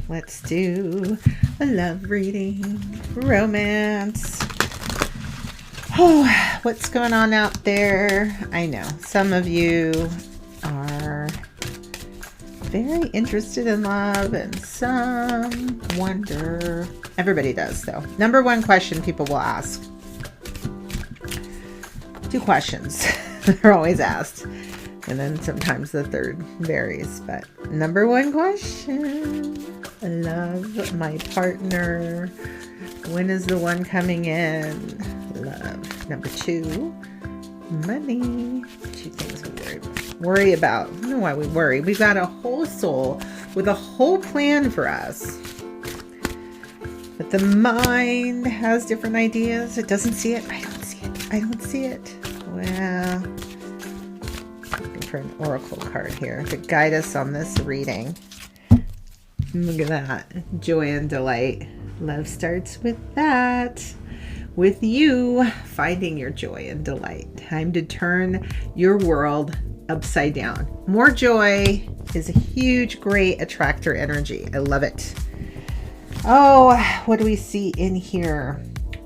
let's do a love reading. Romance. Oh, what's going on out there? I know some of you are very interested in love and some wonder. Everybody does, though. Number one question people will ask. Two questions are always asked. And then sometimes the third varies. But number one question. I love my partner. When is the one coming in? Love. Number two. Money. Two things we worry about. I don't know why we worry. We've got a whole soul with a whole plan for us. But the mind has different ideas. It doesn't see it. I don't see it. I don't see it. Well, looking for an oracle card here to guide us on this reading. Look at that. Joy and delight. Love starts with that. With you finding your joy and delight. Time to turn your world upside down. More joy is a huge, great attractor energy. I love it. Oh, what do we see in here?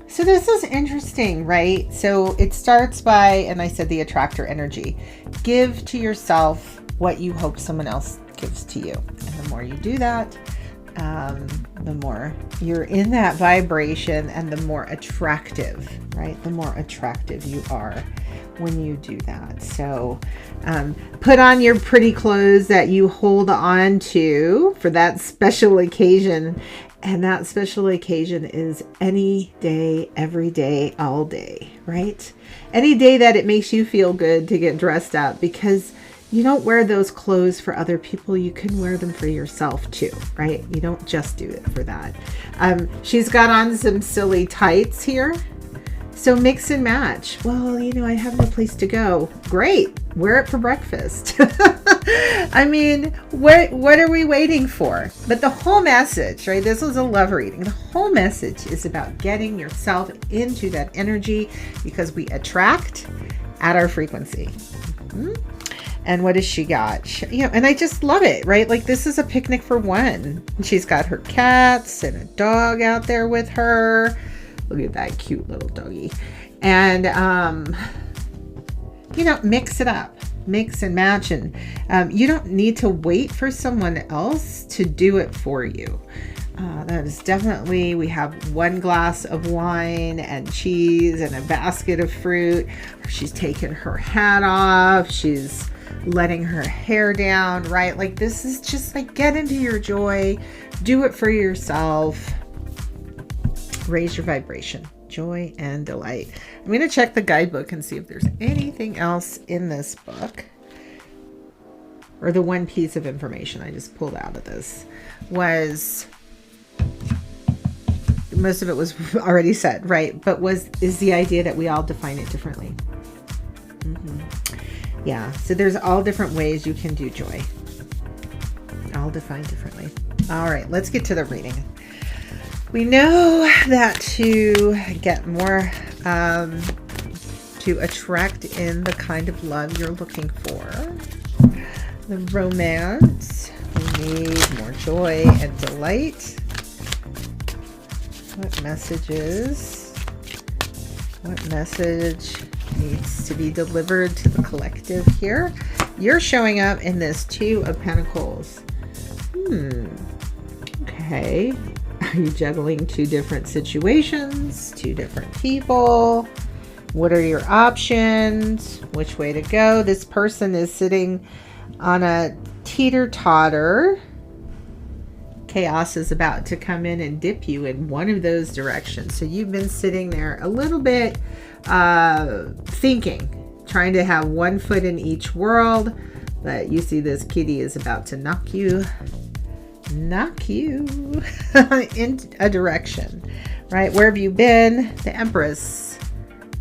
So this is interesting, right? So it starts by, and I said the attractor energy. Give to yourself what you hope someone else gives to you. And the more you do that, the more you're in that vibration and the more attractive, right? The more attractive you are when you do that. So put on your pretty clothes that you hold on to for that special occasion. And that special occasion is any day, every day, all day, right? Any day that it makes you feel good to get dressed up, because you don't wear those clothes for other people. You can wear them for yourself too, right? You don't just do it for that. She's got on some silly tights here. So mix and match. Well, I have no place to go. Great. Wear it for breakfast. I mean, what are we waiting for? But the whole message, right? This was a love reading. The whole message is about getting yourself into that energy, because we attract at our frequency. Mm-hmm. And what has she got? And I just love it, right? Like, this is a picnic for one. She's got her cats and a dog out there with her. Look at that cute little doggy. And, mix it up. Mix and match. And you don't need to wait for someone else to do it for you. That is definitely, we have one glass of wine and cheese and a basket of fruit. She's taken her hat off. She's letting her hair down, right? Like, this is just like, get into your joy, do it for yourself, raise your vibration, joy and delight. I'm going to check the guidebook and see if there's anything else in this book, or the one piece of information I just pulled out of this was, most of it was already said, right? But is the idea that we all define it differently. Mm-hmm. Yeah, so there's all different ways you can do joy. All defined differently. All right, let's get to the reading. We know that to get more, to attract in the kind of love you're looking for, the romance, we need more joy and delight. What messages? What message needs to be delivered to the collective here? You're showing up in this Two of Pentacles. Okay. Are you juggling two different situations, two different people? What are your options? Which way to go? This person is sitting on a teeter-totter. Chaos is about to come in and dip you in one of those directions. So you've been sitting there a little bit thinking, trying to have one foot in each world, but you see this kitty is about to knock you in a direction, right? Where have you been? The Empress.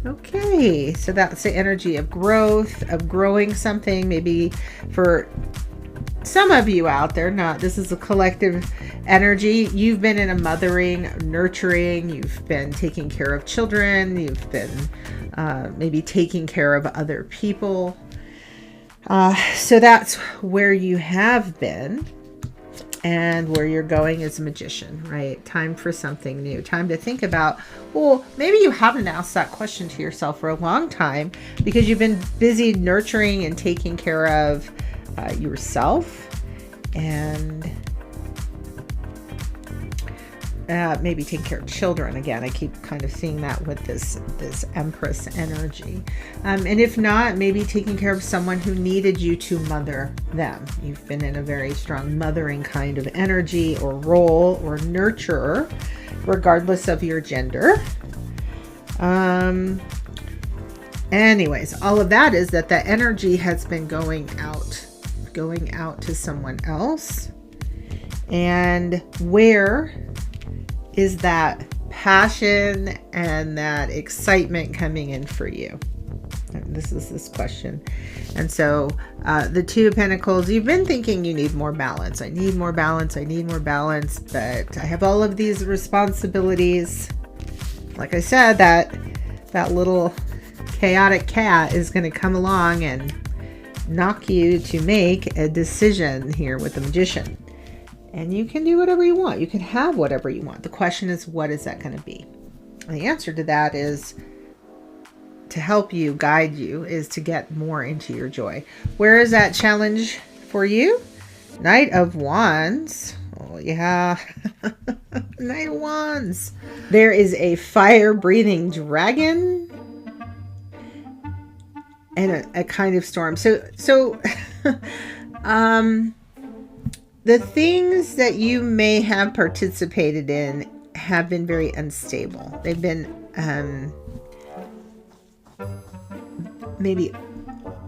Okay, so that's the energy of growth, of growing something. Maybe for some of you out there, this is a collective energy. You've been in a mothering, nurturing, you've been taking care of children, you've been maybe taking care of other people. So that's where you have been. And where you're going is Magician, right? Time for something new. Time to think about, well, maybe you haven't asked that question to yourself for a long time because you've been busy nurturing and taking care of yourself, and maybe taking care of children. Again, I keep kind of seeing that with this Empress energy. And if not, maybe taking care of someone who needed you to mother them. You've been in a very strong mothering kind of energy or role or nurturer, regardless of your gender. Anyways, all of that is that the energy has been going out to someone else. And where is that passion and that excitement coming in for you? And this is this question. And so the Two of Pentacles, you've been thinking you need more balance. I need more balance. I need more balance. But I have all of these responsibilities. Like I said, that little chaotic cat is going to come along and knock you to make a decision here with the Magician. And you can do whatever you want. You can have whatever you want. The question is, what is that going to be? And the answer to that is to help you, guide you, is to get more into your joy. Where is that challenge for you? Knight of Wands. Oh, yeah. Knight of Wands. There is a fire-breathing dragon and a kind of storm. So the things that you may have participated in have been very unstable. They've been maybe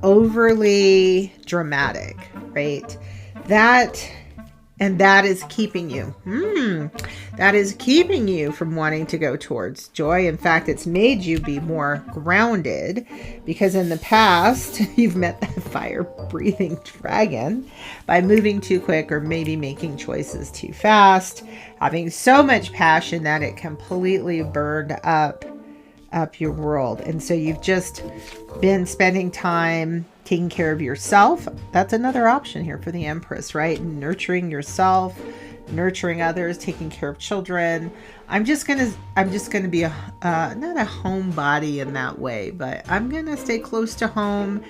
overly dramatic, right? That is keeping you. That is keeping you from wanting to go towards joy. In fact, it's made you be more grounded because in the past, you've met that fire-breathing dragon by moving too quick or maybe making choices too fast, having so much passion that it completely burned up your world. And so you've just been spending time taking care of yourself. That's another option here for the Empress, right? Nurturing yourself, nurturing others, taking care of children. I'm just gonna be a not a homebody in that way, but I'm gonna stay close to home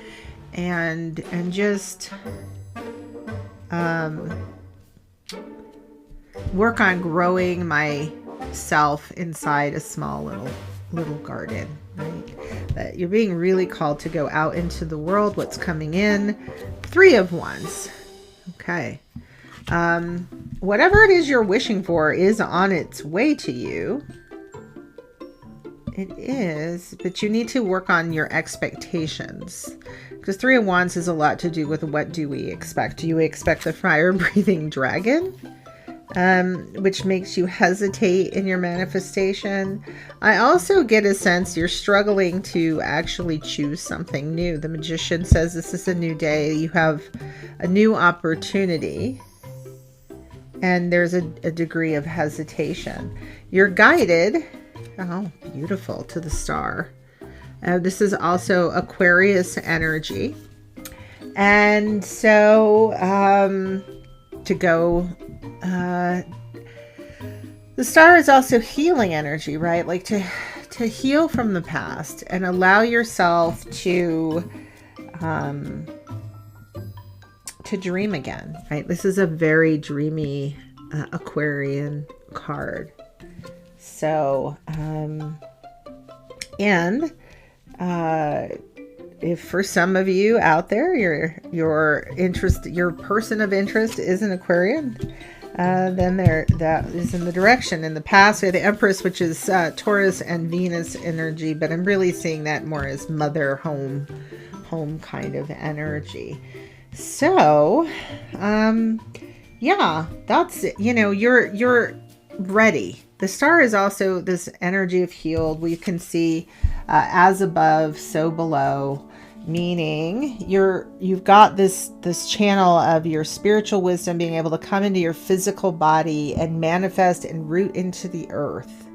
and just work on growing myself inside a small little garden, right? That you're being really called to go out into the world. What's coming in? Three of Wands. Okay. Whatever it is you're wishing for is on its way to you. It is, but you need to work on your expectations, because Three of Wands has a lot to do with what do we expect. Do you expect the fire-breathing dragon? Which makes you hesitate in your manifestation. I also get a sense you're struggling to actually choose something new. The Magician says this is a new day. You have a new opportunity. And there's a degree of hesitation. You're guided. Oh, beautiful, to the Star. This is also Aquarius energy. And so to go... the Star is also healing energy, right? Like to heal from the past and allow yourself to dream again, right? This is a very dreamy Aquarian card. So, if for some of you out there, your person of interest is an Aquarian, then that is in the direction. In the past, we have the Empress, which is Taurus and Venus energy, but I'm really seeing that more as mother, home kind of energy. So, yeah, that's it. You're ready. The Star is also this energy of healed. We can see as above, so below. Meaning you've got this channel of your spiritual wisdom being able to come into your physical body and manifest and root into the earth,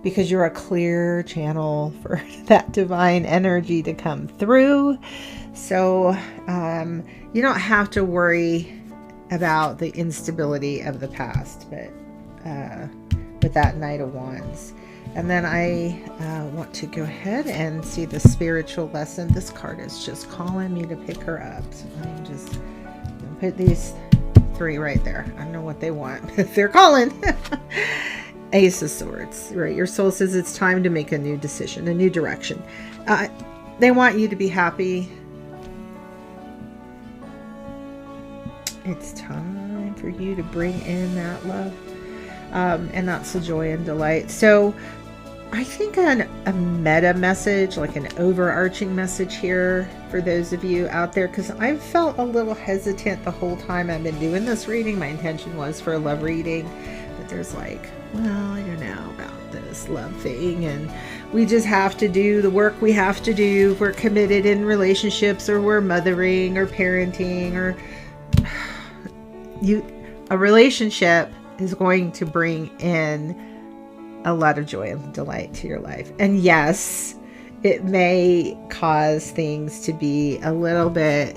because you're a clear channel for that divine energy to come through. So you don't have to worry about the instability of the past, but with that Knight of Wands. And then I want to go ahead and see the spiritual lesson. This card is just calling me to pick her up. So I'm just gonna put these 3 right there. I don't know what they want, but they're calling. Ace of Swords, right? Your soul says it's time to make a new decision, a new direction. They want you to be happy. It's time for you to bring in that love. And that's the joy and delight. So I think a meta message, like an overarching message here for those of you out there, because I've felt a little hesitant the whole time I've been doing this reading. My intention was for a love reading, but there's like, well, I don't know about this love thing, and we just have to do the work we have to do if we're committed in relationships, or we're mothering or parenting, or a relationship is going to bring in a lot of joy and delight to your life. And yes, it may cause things to be a little bit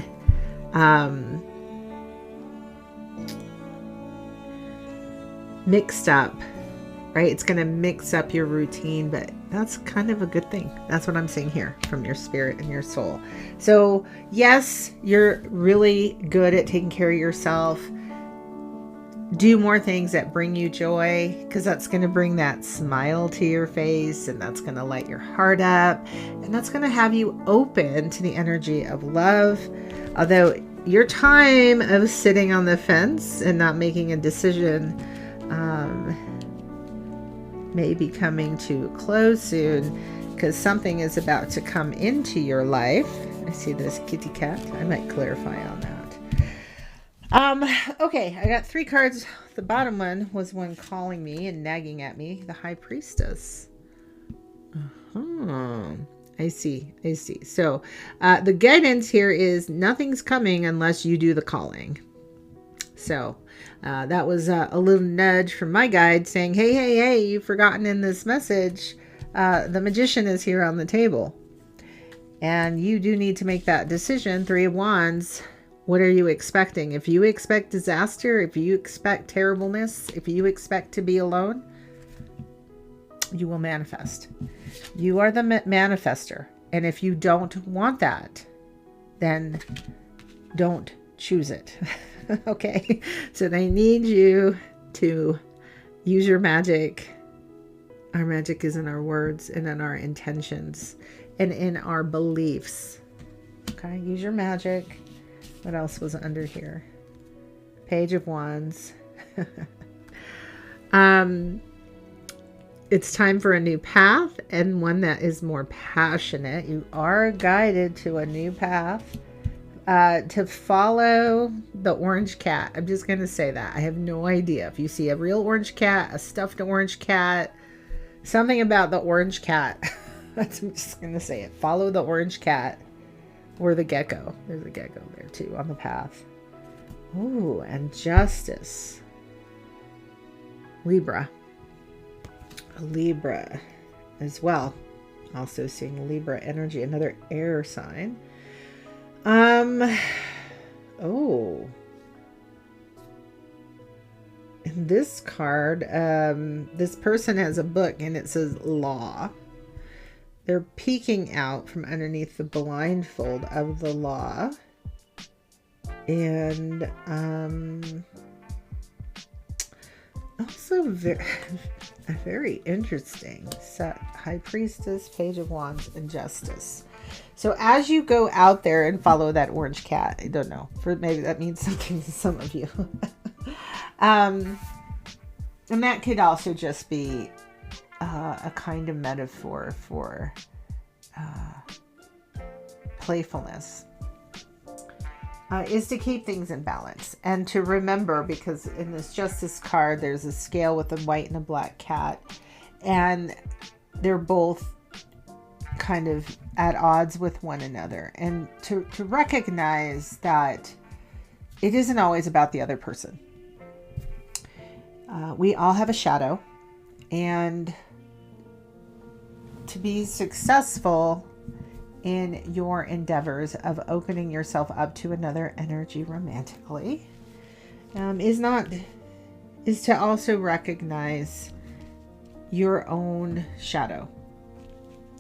mixed up, right? It's going to mix up your routine, but that's kind of a good thing. That's what I'm seeing here from your spirit and your soul. So yes, you're really good at taking care of yourself. Do more things that bring you joy, because that's going to bring that smile to your face, and that's going to light your heart up, and that's going to have you open to the energy of love. Although your time of sitting on the fence and not making a decision may be coming to a close soon, because something is about to come into your life. I see this kitty cat. I might clarify on that. Okay, I got 3 cards. The bottom one was one calling me and nagging at me, the High Priestess. I see. So, the guidance here is nothing's coming unless you do the calling. So, that was a little nudge from my guide saying, hey, you've forgotten in this message, the Magician is here on the table. And you do need to make that decision. 3 of Wands. What are you expecting? If you expect disaster, if you expect terribleness, if you expect to be alone, you will manifest. You are the manifester. And if you don't want that, then don't choose it. Okay? So they need you to use your magic. Our magic is in our words and in our intentions and in our beliefs. Okay? Use your magic. What else was under here? Page of Wands. It's time for a new path, and one that is more passionate. You are guided to a new path, to follow the orange cat. I'm just going to say that. I have no idea. If you see a real orange cat, a stuffed orange cat, something about the orange cat. I'm just going to say it. Follow the orange cat. Or the gecko. There's a gecko there too on the path. Ooh, and Justice. Libra. A Libra as well. Also seeing Libra energy, another air sign. In this card, this person has a book and it says law. They're peeking out from underneath the blindfold of the law. And also very interesting set. High Priestess, Page of Wands, and Justice. So as you go out there and follow that orange cat, I don't know, maybe that means something to some of you. And that could also just be a kind of metaphor for playfulness, is to keep things in balance and to remember, because in this Justice card there's a scale with a white and a black cat, and they're both kind of at odds with one another, and to recognize that it isn't always about the other person. We all have a shadow, and to be successful in your endeavors of opening yourself up to another energy romantically, is to also recognize your own shadow.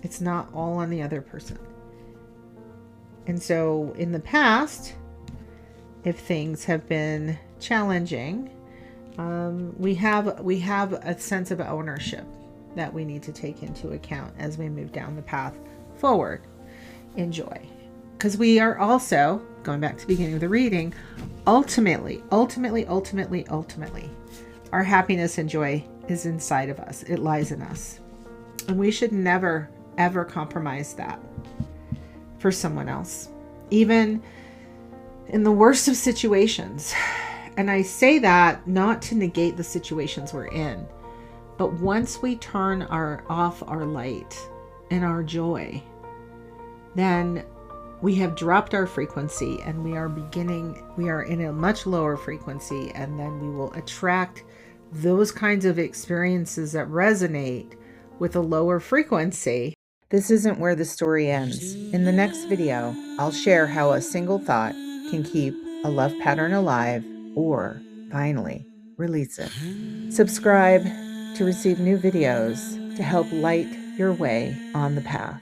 It's not all on the other person. And so in the past, if things have been challenging, we have a sense of ownership that we need to take into account as we move down the path forward in joy. Because we are also, going back to the beginning of the reading, ultimately, our happiness and joy is inside of us. It lies in us. And we should never, ever compromise that for someone else, even in the worst of situations. And I say that not to negate the situations we're in, but once we turn off our light and our joy, then we have dropped our frequency and we are in a much lower frequency, and then we will attract those kinds of experiences that resonate with a lower frequency. This isn't where the story ends. In the next video, I'll share how a single thought can keep a love pattern alive or finally release it. Subscribe to receive new videos to help light your way on the path.